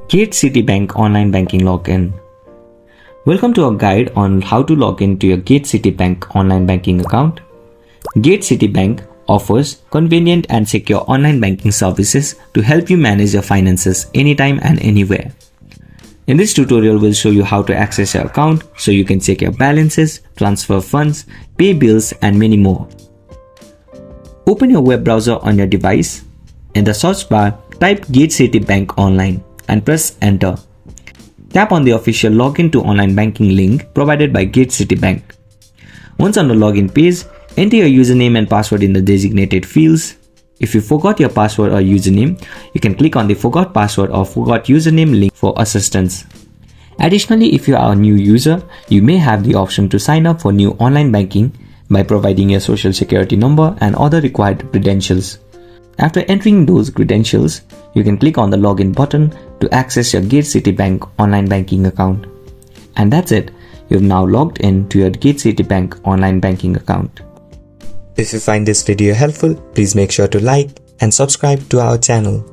Gatecity.bank online banking login. Welcome to our guide on how to log into your Gatecity.bank online banking account. Gatecity.bank offers convenient and secure online banking services to help you manage your finances anytime and anywhere. In this tutorial, we'll show you how to access your account so you can check your balances, transfer funds, pay bills, and many more. Open your web browser on your device. In the search bar, type Gatecity.bank online and press enter. Tap on the official login to online banking link provided by Gatecity.bank. Once on the login page, enter your username and password in the designated fields. If you forgot your password or username, you can click on the forgot password or forgot username link for assistance. Additionally, if you are a new user, you may have the option to sign up for new online banking by providing your social security number and other required credentials. After entering those credentials, you can click on the login button to access your Gatecity.bank online banking account. And that's it. You've now logged in to your Gatecity.bank online banking account. If you find this video helpful, please make sure to like and subscribe to our channel.